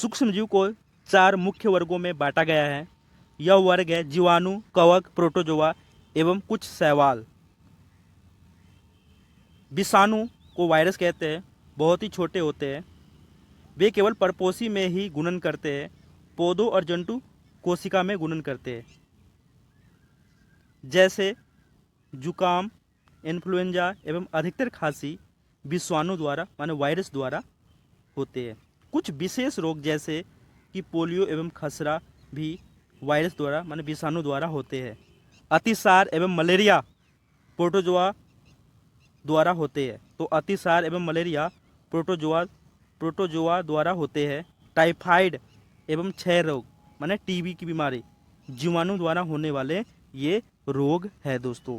सूक्ष्मजीव को 4 मुख्य वर्गों में बांटा गया है। यह वर्ग है जीवाणु, कवक, प्रोटोजोआ एवं कुछ शैवाल। विषाणु को वायरस कहते हैं, बहुत ही छोटे होते हैं। वे केवल परपोषी में ही गुणन करते हैं। पौधों और जंतु कोशिका में गुणन करते हैं। जैसे जुकाम, इन्फ्लुएंजा एवं अधिकतर खांसी विषाणु द्वारा माने वायरस द्वारा होते हैं। कुछ विशेष रोग जैसे कि पोलियो एवं खसरा भी वायरस द्वारा माने विषाणु द्वारा होते हैं। अतिसार एवं मलेरिया प्रोटोजोआ द्वारा होते हैं। तो अतिसार एवं मलेरिया प्रोटोजोआ द्वारा होते हैं। टाइफाइड एवं क्षय रोग माने टीबी की बीमारी जीवाणु द्वारा होने वाले ये रोग है दोस्तों।